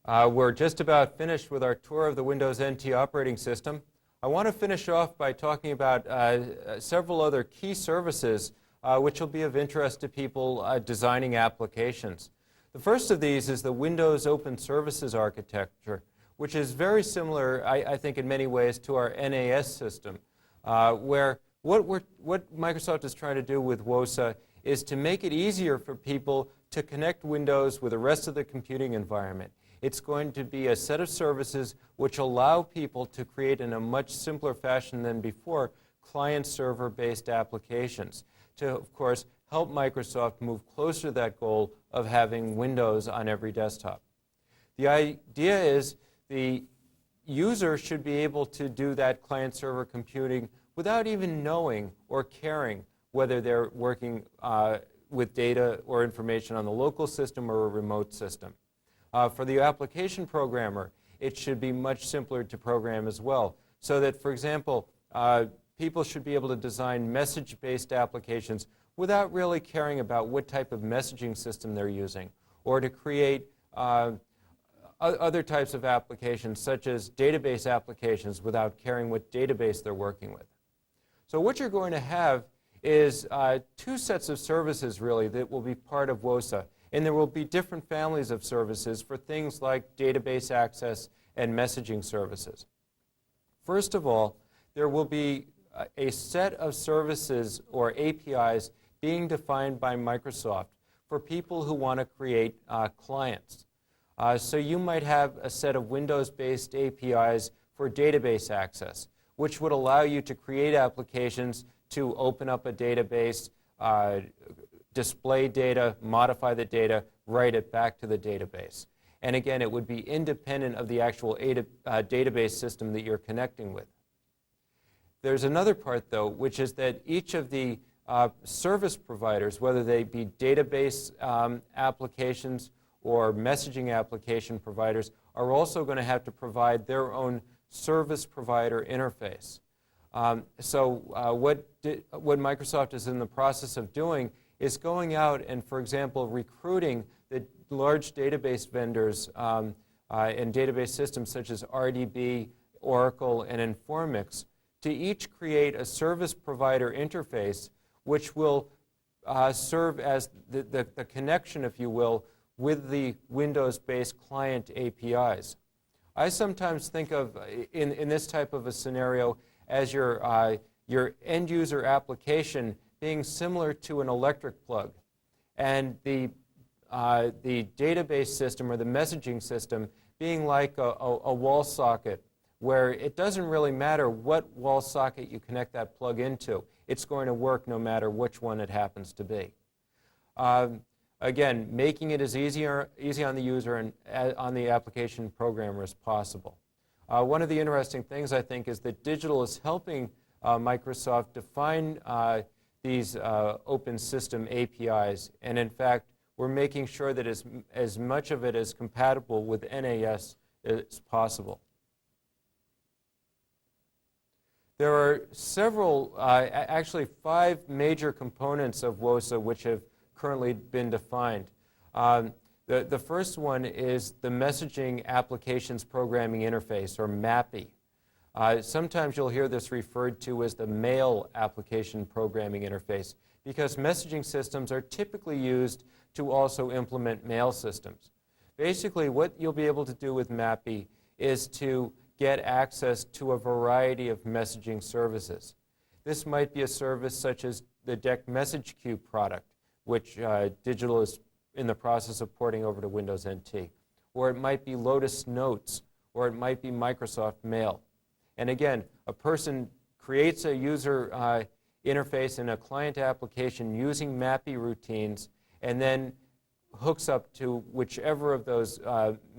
We're just about finished with our tour of the Windows NT operating system. I want to finish off by talking about several other key services which will be of interest to people designing applications. The first of these is the Windows Open Services architecture, which is very similar, I think, in many ways to our NAS system, where what Microsoft is trying to do with WOSA is to make it easier for people to connect Windows with the rest of the computing environment. It's going to be a set of services which allow people to create in a much simpler fashion than before client-server-based applications to, of course, help Microsoft move closer to that goal of having Windows on every desktop. The idea is the user should be able to do that client-server computing without even knowing or caring whether they're working with data or information on the local system or a remote system. For the application programmer, it should be much simpler to program as well, so that, for example, people should be able to design message-based applications without really caring about what type of messaging system they're using, or to create other types of applications, such as database applications, without caring what database they're working with. So what you're going to have is two sets of services, really, that will be part of WOSA. And there will be different families of services for things like database access and messaging services. First of all, there will be a set of services or APIs being defined by Microsoft for people who want to create clients. So you might have a set of Windows-based APIs for database access, which would allow you to create applications to open up a database, display data, modify the data, write it back to the database. And again, it would be independent of the actual database system that you're connecting with. There's another part, though, which is that each of the service providers, whether they be database applications or messaging application providers, are also going to have to provide their own service provider interface. What Microsoft is in the process of doing is going out and, for example, recruiting the large database vendors and database systems such as RDB, Oracle, and Informix to each create a service provider interface which will serve as the connection, if you will, with the Windows-based client APIs. I sometimes think of, in this type of a scenario, as your end-user application being similar to an electric plug, and the database system or the messaging system being like a wall socket, where it doesn't really matter what wall socket you connect that plug into. It's going to work no matter which one it happens to be. Again, making it as easy on the user and on the application programmer as possible. One of the interesting things, I think, is that digital is helping Microsoft define these open system APIs, and in fact, we're making sure that as much of it is compatible with NAS as possible. There are several, actually 5 major components of WOSA which have currently been defined. The first one is the Messaging Applications Programming Interface, or MAPI. Sometimes you'll hear this referred to as the Mail Application Programming Interface, because messaging systems are typically used to also implement mail systems. Basically, what you'll be able to do with MAPI is to get access to a variety of messaging services. This might be a service such as the DEC Message Queue product, which Digital is in the process of porting over to Windows NT. Or it might be Lotus Notes, or it might be Microsoft Mail. And again, a person creates a user interface in a client application using MAPI routines, and then hooks up to whichever of those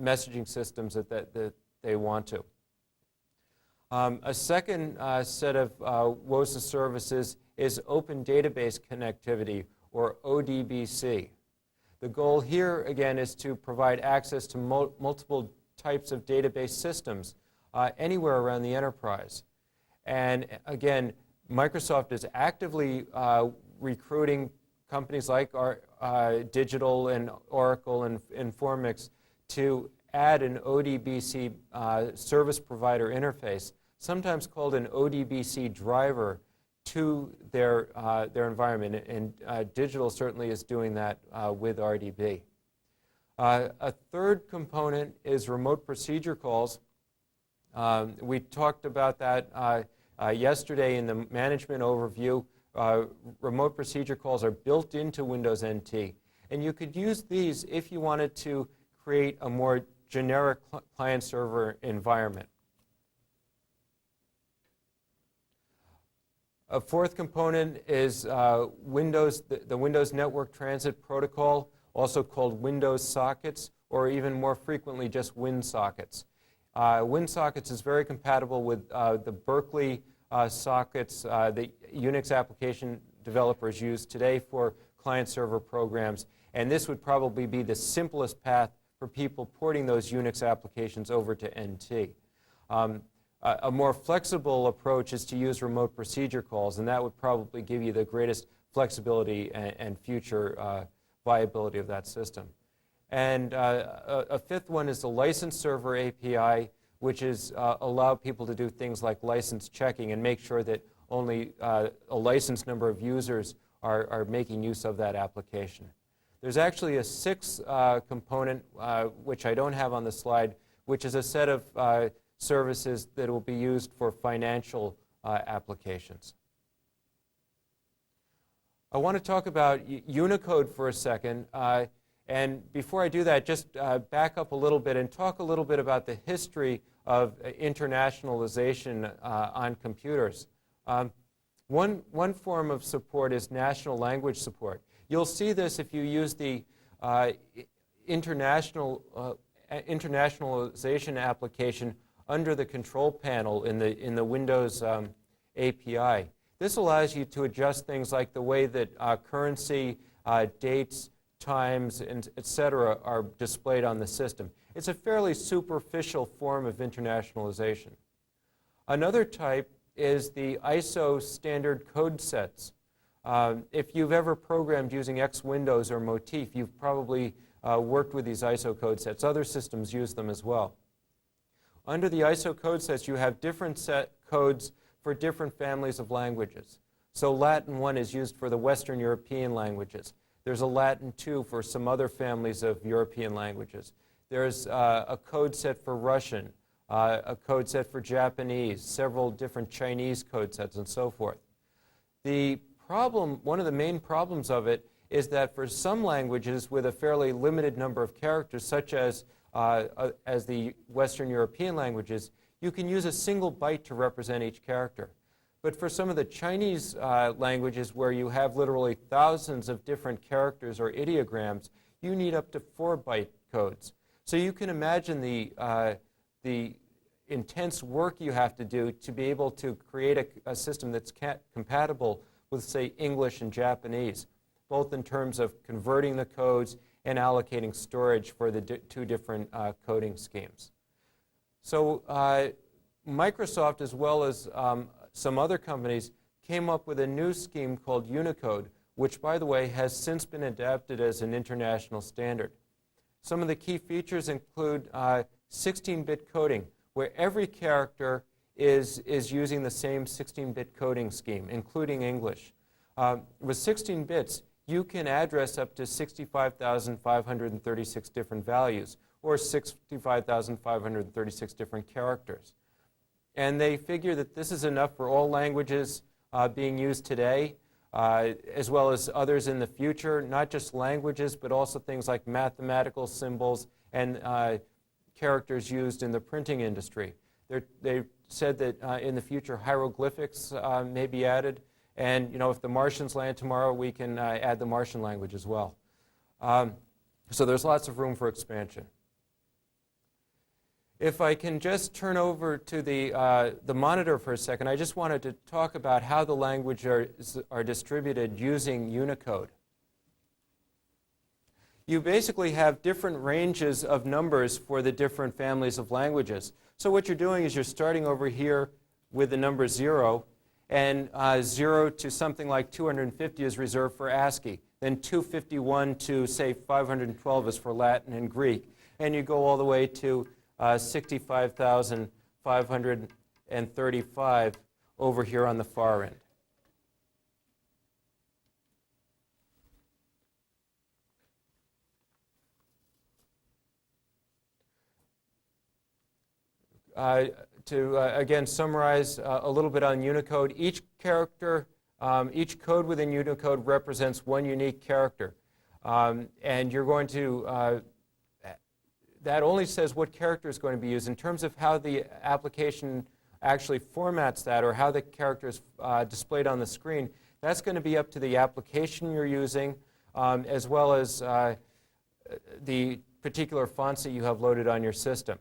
messaging systems that they want to. A second set of WOSA services is Open Database Connectivity, or ODBC. The goal here, again, is to provide access to multiple types of database systems anywhere around the enterprise. And again, Microsoft is actively recruiting companies like Digital and Oracle and Informix to add an ODBC service provider interface, sometimes called an ODBC driver, to their environment. And digital certainly is doing that with RDB. A third component is remote procedure calls. We talked about that yesterday in the management overview. Remote procedure calls are built into Windows NT. And you could use these if you wanted to create a more generic client-server environment. A fourth component is the Windows Network Transit Protocol, also called Windows Sockets, or even more frequently just WinSockets. WinSockets is very compatible with the Berkeley sockets that Unix application developers use today for client-server programs. And this would probably be the simplest path for people porting those Unix applications over to NT. A more flexible approach is to use remote procedure calls, and that would probably give you the greatest flexibility and future viability of that system. And a fifth one is the license server API, which is allow people to do things like license checking and make sure that only a licensed number of users are making use of that application. There's actually a sixth component, which I don't have on the slide, which is a set of services that will be used for financial applications. I want to talk about Unicode for a second. And before I do that, just back up a little bit and talk a little bit about the history of internationalization on computers. One form of support is national language support. You'll see this if you use the internationalization application under the control panel in the Windows API. This allows you to adjust things like the way that currency, dates, times, and et cetera are displayed on the system. It's a fairly superficial form of internationalization. Another type is the ISO standard code sets. If you've ever programmed using X Windows or Motif, you've probably worked with these ISO code sets. Other systems use them as well. Under the ISO code sets, you have different set codes for different families of languages. So Latin 1 is used for the Western European languages. There's a Latin 2 for some other families of European languages. There's a code set for Russian, a code set for Japanese, several different Chinese code sets, and so forth. The problem, one of the main problems of it, is that for some languages with a fairly limited number of characters, such as the Western European languages, you can use a single byte to represent each character. But for some of the Chinese languages where you have literally thousands of different characters or ideograms, you need up to 4-byte codes. So you can imagine the intense work you have to do to be able to create a system that's compatible with, say, English and Japanese, both in terms of converting the codes and allocating storage for the two different coding schemes. So Microsoft, as well as some other companies, came up with a new scheme called Unicode, which, by the way, has since been adapted as an international standard. Some of the key features include 16-bit coding, where every character is using the same 16-bit coding scheme, including English. With 16 bits, you can address up to 65,536 different values, or 65,536 different characters. And they figure that this is enough for all languages being used today, as well as others in the future, not just languages, but also things like mathematical symbols and characters used in the printing industry. They said that in the future, hieroglyphics may be added. And if the Martians land tomorrow, we can add the Martian language as well. So there's lots of room for expansion. If I can just turn over to the monitor for a second, I just wanted to talk about how the languages are distributed using Unicode. You basically have different ranges of numbers for the different families of languages. So what you're doing is you're starting over here with the number 0, and 0 to something like 250 is reserved for ASCII. then 251 to, say, 512 is for Latin and Greek. And you go all the way to 65,535 over here on the far end. To again summarize a little bit on Unicode, each character, each code within Unicode represents one unique character. And you're going to, that only says what character is going to be used. In terms of how the application actually formats that or how the character is displayed on the screen, that's going to be up to the application you're using, as well as the particular fonts that you have loaded on your system.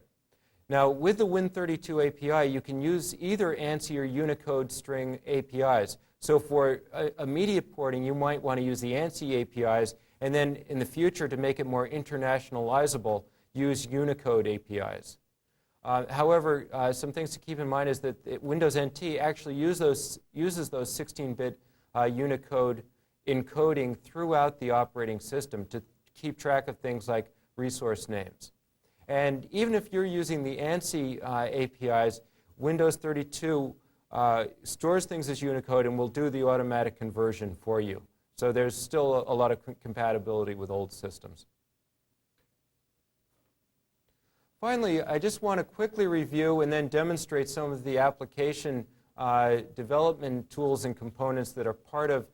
Now, with the Win32 API, you can use either ANSI or Unicode string APIs. So for immediate porting, you might want to use the ANSI APIs, and then in the future, to make it more internationalizable, use Unicode APIs. However, some things to keep in mind is that Windows NT actually uses those 16-bit Unicode encoding throughout the operating system to keep track of things like resource names. And even if you're using the ANSI APIs, Windows 32 stores things as Unicode and will do the automatic conversion for you. So there's still a lot of compatibility with old systems. Finally, I just want to quickly review and then demonstrate some of the application development tools and components that are part of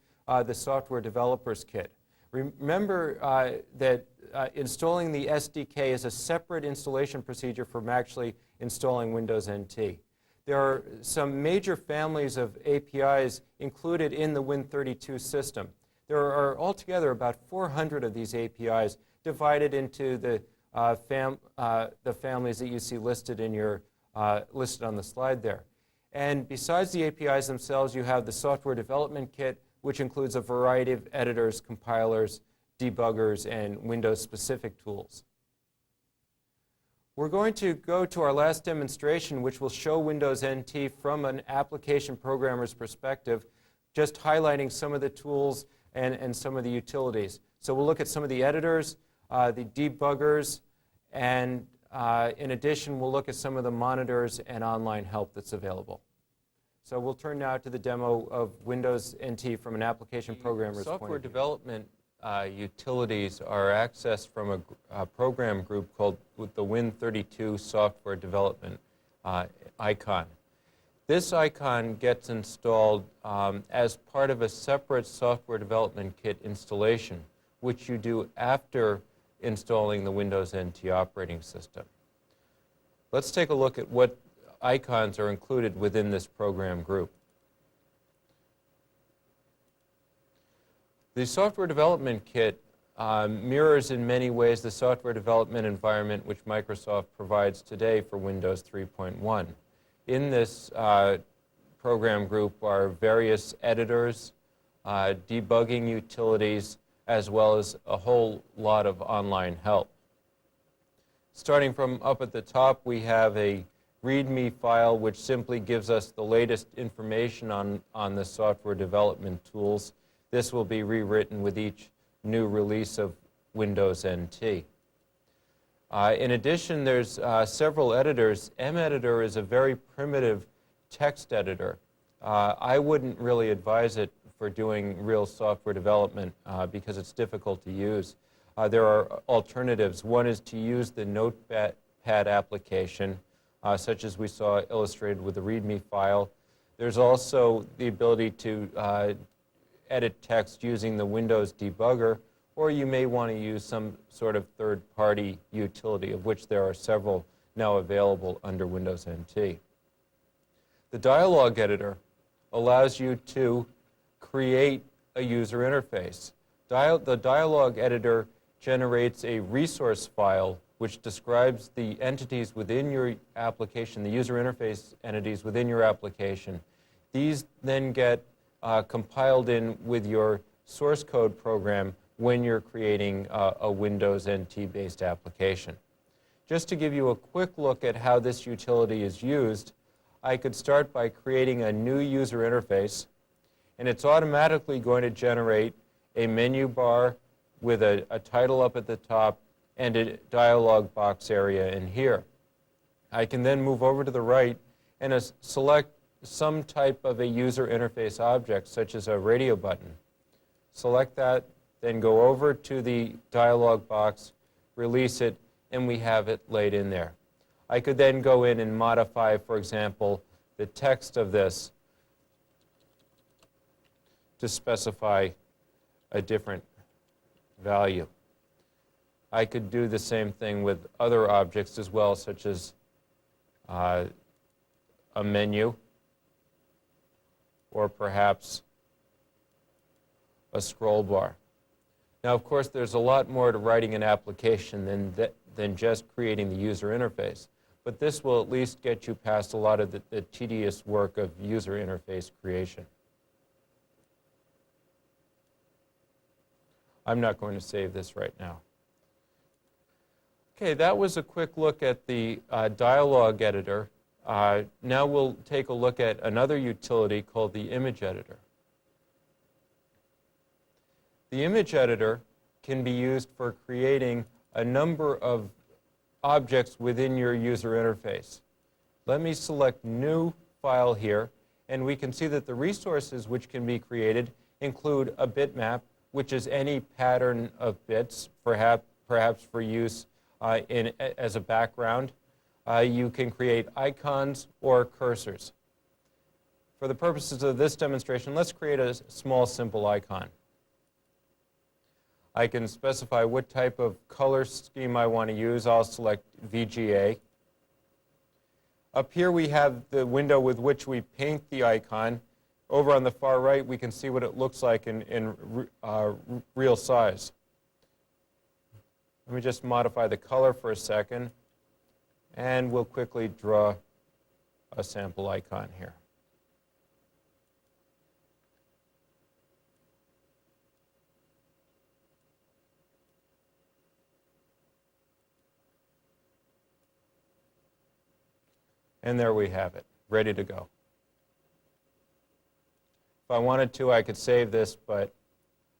the Software Developers Kit. Remember that installing the SDK is a separate installation procedure from actually installing Windows NT. There are some major families of APIs included in the Win32 system. There are altogether about 400 of these APIs divided into the families that you see listed in your listed on the slide there. And besides the APIs themselves, you have the Software Development Kit, which includes a variety of editors, compilers, debuggers, and Windows-specific tools. We're going to go to our last demonstration, which will show Windows NT from an application programmer's perspective, just highlighting some of the tools and some of the utilities. So we'll look at some of the editors, the debuggers, and in addition, we'll look at some of the monitors and online help that's available. So we'll turn now to the demo of Windows NT from an application programmer's point of view. Software development utilities are accessed from a program group called the Win32 Software Development icon. This icon gets installed as part of a separate Software Development Kit installation, which you do after installing the Windows NT operating system. Let's take a look at what icons are included within this program group. The Software Development Kit mirrors in many ways the software development environment which Microsoft provides today for Windows 3.1. In this program group are various editors, debugging utilities, as well as a whole lot of online help. Starting from up at the top, we have a README file which simply gives us the latest information on the software development tools. This will be rewritten with each new release of Windows NT. In addition, there's several editors. Editor is a very primitive text editor. I wouldn't really advise it for doing real software development because it's difficult to use. There are alternatives. One is to use the Notepad application, such as we saw illustrated with the README file. There's also the ability to edit text using the Windows Debugger, or you may want to use some sort of third-party utility, of which there are several now available under Windows NT. The Dialog Editor allows you to create a user interface. The Dialog Editor generates a resource file which describes the entities within your application, the user interface entities within your application. These then get compiled in with your source code program when you're creating a Windows NT-based application. Just to give you a quick look at how this utility is used, I could start by creating a new user interface, and it's automatically going to generate a menu bar with a title up at the top and a dialog box area in here. I can then move over to the right and select some type of a user interface object, such as a radio button. Select that, then go over to the dialog box, release it, and we have it laid in there. I could then go in and modify, for example, the text of this to specify a different value. I could do the same thing with other objects as well, such as a menu, or perhaps a scroll bar. Now, of course, there's a lot more to writing an application than just creating the user interface, but this will at least get you past a lot of the tedious work of user interface creation. I'm not going to save this right now. Okay, that was a quick look at the Dialog Editor. Now we'll take a look at another utility called the Image Editor. The Image Editor can be used for creating a number of objects within your user interface. Let me select New File here, and we can see that the resources which can be created include a bitmap, which is any pattern of bits, perhaps for use as a background. You can create icons or cursors. For the purposes of this demonstration, let's create a small, simple icon. I can specify what type of color scheme I want to use. I'll select VGA. Up here we have the window with which we paint the icon. Over on the far right, we can see what it looks like in real size. Let me just modify the color for a second, and we'll quickly draw a sample icon here. And there we have it, ready to go. If I wanted to, I could save this, but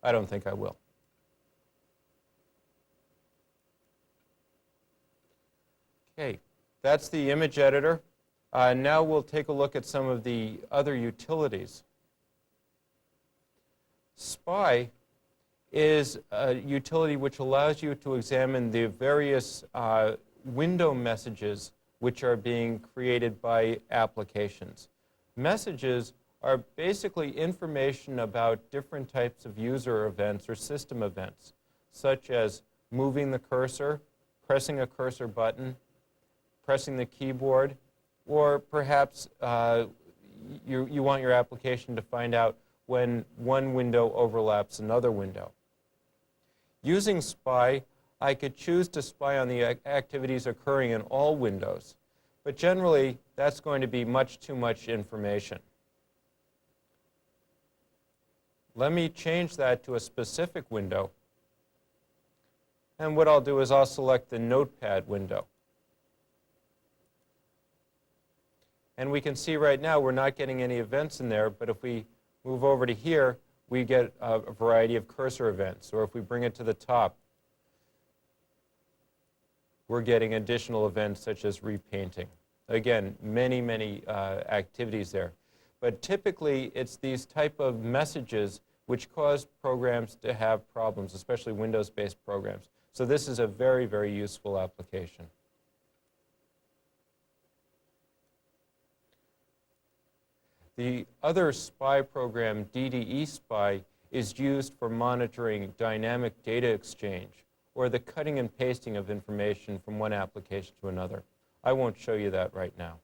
I don't think I will. Okay, that's the image editor. Now we'll take a look at some of the other utilities. Spy is a utility which allows you to examine the various window messages which are being created by applications. Messages are basically information about different types of user events or system events, such as moving the cursor, pressing a cursor button, pressing the keyboard, or perhaps you want your application to find out when one window overlaps another window. Using Spy, I could choose to spy on the activities occurring in all windows, but generally that's going to be much too much information. Let me change that to a specific window, and what I'll do is I'll select the Notepad window. And we can see right now we're not getting any events in there, but if we move over to here, we get a variety of cursor events. Or if we bring it to the top, we're getting additional events such as repainting. Again, many activities there. But typically, it's these type of messages which cause programs to have problems, especially Windows-based programs. So this is a very, very useful application. The other spy program, DDE Spy, is used for monitoring dynamic data exchange, or the cutting and pasting of information from one application to another. I won't show you that right now.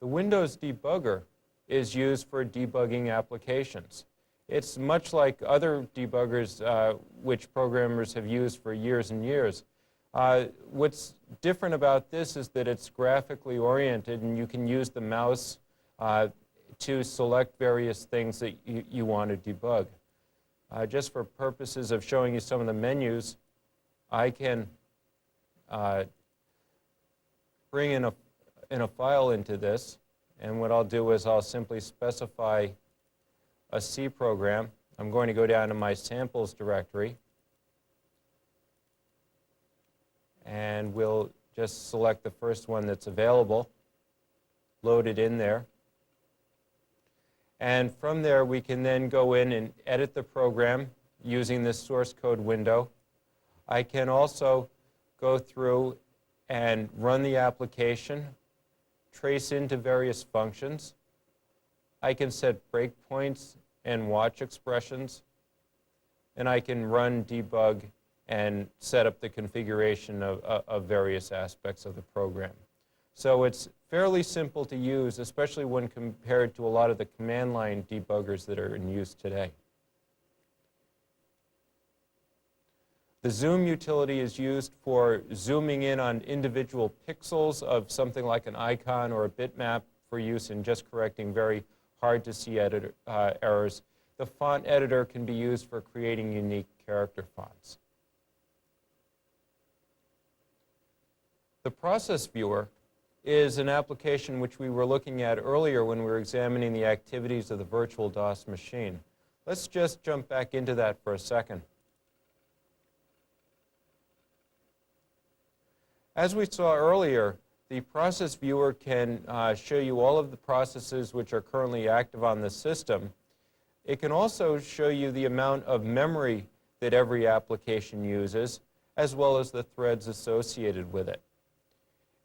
The Windows Debugger is used for debugging applications. It's much like other debuggers which programmers have used for years and years. What's different about this is that it's graphically oriented, and you can use the mouse to select various things that you want to debug. Just for purposes of showing you some of the menus, I can bring in a file into this, and what I'll do is I'll simply specify a C program. I'm going to go down to my samples directory, and we'll just select the first one that's available, load it in there. And from there, we can then go in and edit the program using this source code window. I can also go through and run the application, trace into various functions. I can set breakpoints and watch expressions, and I can run, debug, and set up the configuration of various aspects of the program. So it's fairly simple to use, especially when compared to a lot of the command line debuggers that are in use today. The zoom utility is used for zooming in on individual pixels of something like an icon or a bitmap for use in just correcting very hard to see errors. The font editor can be used for creating unique character fonts. The process viewer is an application which we were looking at earlier when we were examining the activities of the virtual DOS machine. Let's just jump back into that for a second. As we saw earlier, the process viewer can show you all of the processes which are currently active on the system. It can also show you the amount of memory that every application uses, as well as the threads associated with it.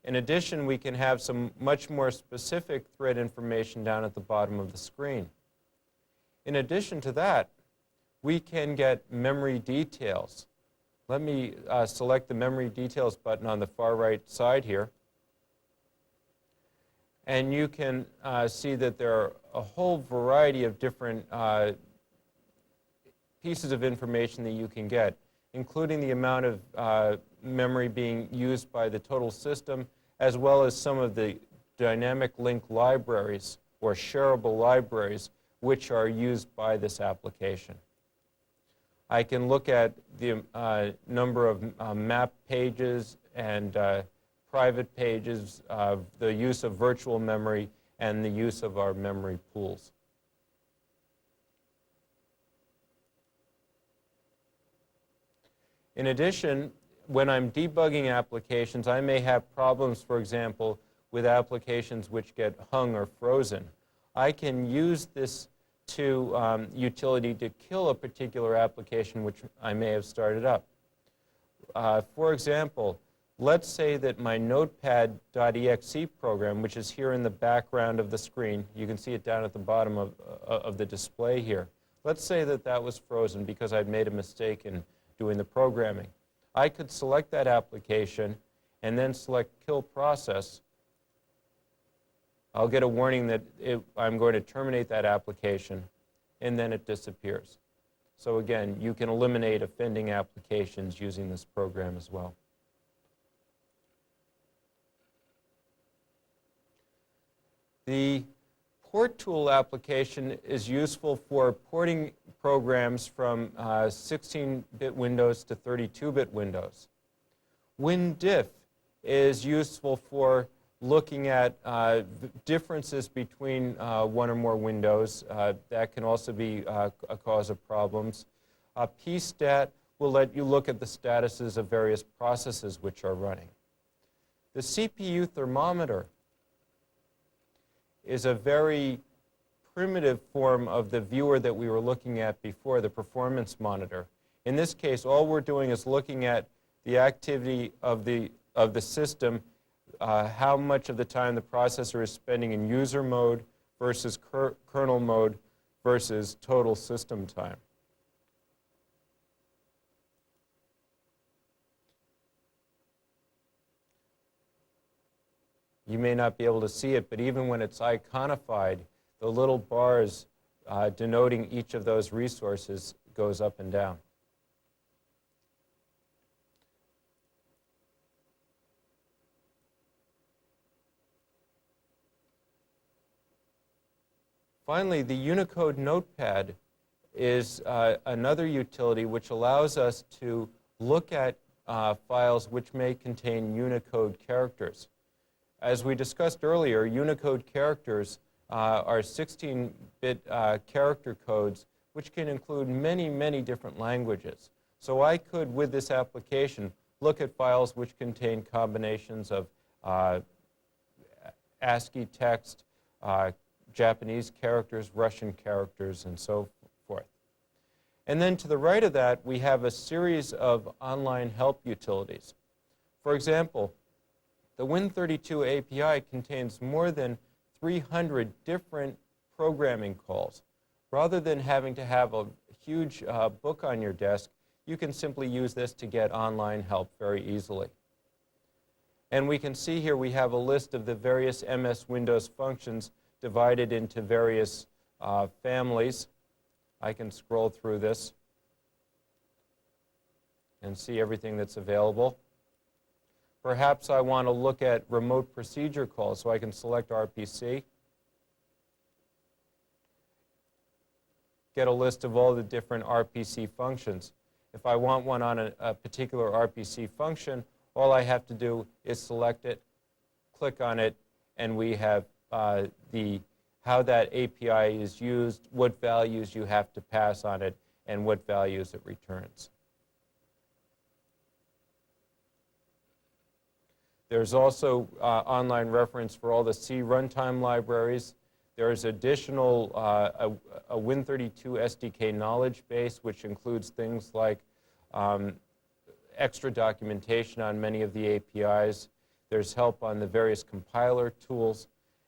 In addition, we can have some much more specific thread information down at the bottom of the screen. In addition to that, we can get memory details. Let me select the memory details button on the far right side here. And you can see that there are a whole variety of different pieces of information that you can get, including the amount of memory being used by the total system, as well as some of the dynamic link libraries or shareable libraries which are used by this application. I can look at the number of map pages and private pages, the use of virtual memory, and the use of our memory pools. In addition, when I'm debugging applications, I may have problems, for example, with applications which get hung or frozen. I can use this utility to kill a particular application which I may have started up. For example, let's say that my notepad.exe program, which is here in the background of the screen, you can see it down at the bottom of the display here. Let's say that that was frozen because I'd made a mistake in doing the programming. I could select that application and then select Kill Process. I'll get a warning that I'm going to terminate that application, and then it disappears. So again, you can eliminate offending applications using this program as well. The Port Tool application is useful for porting programs from 16-bit Windows to 32-bit Windows. WinDiff is useful for looking at differences between one or more windows. That can also be a cause of problems. PStat will let you look at the statuses of various processes which are running. The CPU Thermometer is a very primitive form of the viewer that we were looking at before, the performance monitor. In this case, all we're doing is looking at the activity of the system, how much of the time the processor is spending in user mode versus kernel mode versus total system time. You may not be able to see it, but even when it's iconified, the little bars denoting each of those resources goes up and down. Finally, the Unicode Notepad is another utility which allows us to look at files which may contain Unicode characters. As we discussed earlier, Unicode characters are 16-bit character codes which can include many, many different languages. So I could, with this application, look at files which contain combinations of ASCII text, Japanese characters, Russian characters, and so forth. And then to the right of that, we have a series of online help utilities. For example, the Win32 API contains more than 300 different programming calls. Rather than having to have a huge book on your desk, you can simply use this to get online help very easily. And we can see here we have a list of the various MS Windows functions divided into various families. I can scroll through this and see everything that's available. Perhaps I want to look at remote procedure calls, so I can select RPC, get a list of all the different RPC functions. If I want one on a particular RPC function, all I have to do is select it, click on it, and we have how that API is used, what values you have to pass on it, and what values it returns. There's also online reference for all the C runtime libraries. There's additional a Win32 SDK knowledge base, which includes things like extra documentation on many of the APIs. There's help on the various compiler tools.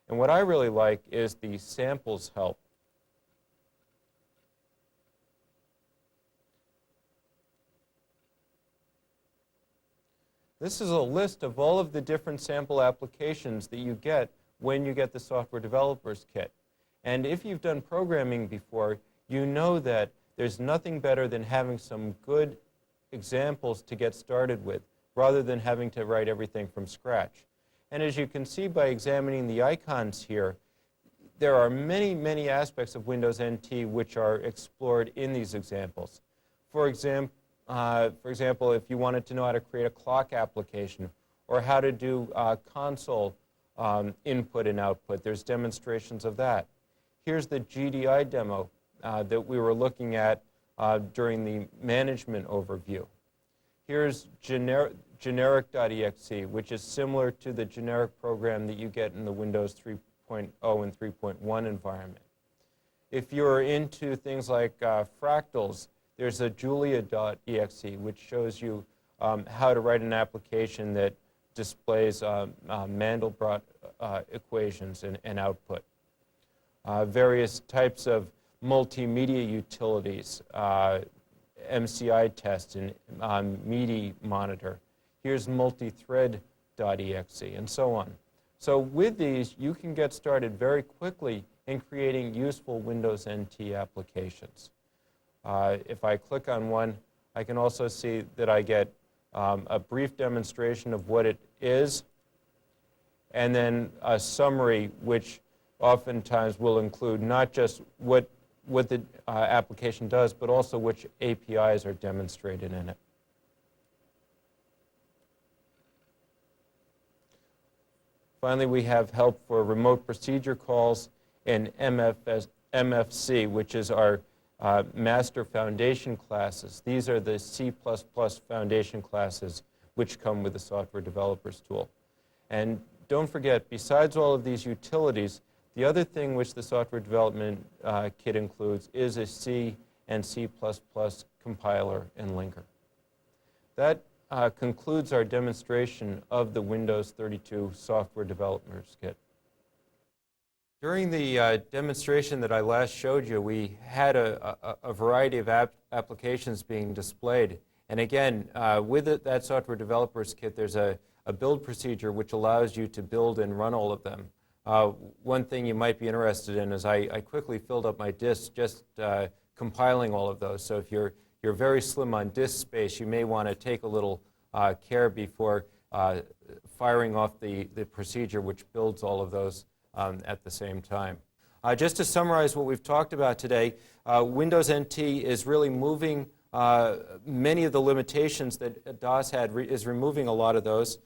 And what I really like is the samples help. This is a list of all of the different sample applications that you get when you get the Software Developers Kit. And if you've done programming before, you know that there's nothing better than having some good examples to get started with, rather than having to write everything from scratch. And as you can see by examining the icons here, there are many, many aspects of Windows NT which are explored in these examples. For example, if you wanted to know how to create a clock application or how to do console input and output, there's demonstrations of that. Here's the Gdi demo that we were looking at during the management overview. Here's generic.exe, which is similar to the generic program that you get in the Windows 3.0 and 3.1 environment. If you're into things like fractals, there's a julia.exe, which shows you how to write an application that displays Mandelbrot equations and output. Various types of multimedia utilities, MCI test and MIDI monitor. Here's multithread.exe, and so on. So with these, you can get started very quickly in creating useful Windows NT applications. If I click on one, I can also see that I get a brief demonstration of what it is, and then a summary which oftentimes will include not just what the application does, but also which APIs are demonstrated in it. Finally, we have help for remote procedure calls in MFC, which is our master foundation classes. These are the C++ foundation classes which come with the Software Developers Tool. And don't forget, besides all of these utilities, the other thing which the Software Development Kit includes is a C and C++ compiler and linker. That concludes our demonstration of the Windows 32 Software Developers Kit. During the demonstration that I last showed you, we had a variety of applications being displayed. And again, with that Software Developers Kit, there's a build procedure which allows you to build and run all of them. One thing you might be interested in is I quickly filled up my disk just compiling all of those. So if you're very slim on disk space, you may want to take a little care before firing off the procedure which builds all of those at the same time. Just to summarize what we've talked about today, Windows NT is really moving many of the limitations that DOS had, is removing a lot of those.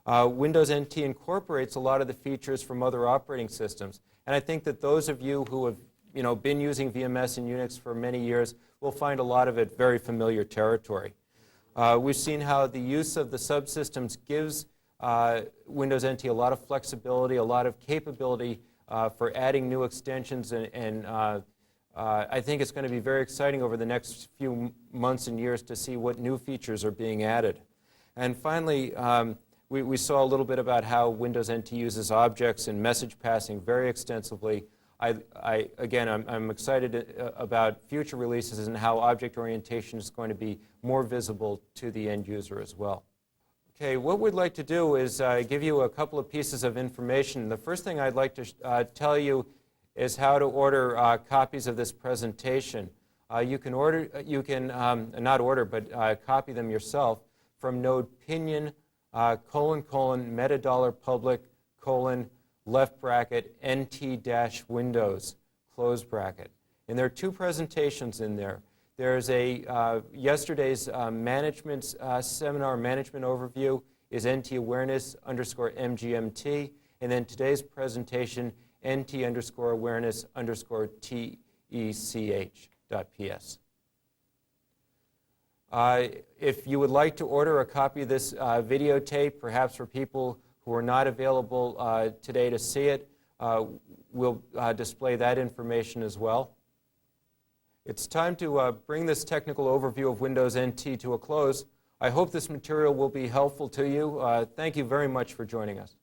Windows NT incorporates a lot of the features from other operating systems. And I think that those of you who have been using VMS and Unix for many years will find a lot of it very familiar territory. We've seen how the use of the subsystems gives Windows NT a lot of flexibility, a lot of capability for adding new extensions, and I think it's going to be very exciting over the next few months and years to see what new features are being added. And finally, we saw a little bit about how Windows NT uses objects and message passing very extensively. Again, I'm excited about future releases and how object orientation is going to be more visible to the end user as well. Okay, what we'd like to do is give you a couple of pieces of information. The first thing I'd like to tell you is how to order copies of this presentation. You can not order, but copy them yourself from node pinion : $: public : left bracket NT-Windows close bracket. And there are two presentations in there. There's yesterday's management seminar management overview is NT awareness _MGMT, and then today's presentation NT_awareness _TECH.PS. If you would like to order a copy of this videotape, perhaps for people who are not available today to see it, we'll display that information as well. It's time to bring this technical overview of Windows NT to a close. I hope this material will be helpful to you. Thank you very much for joining us.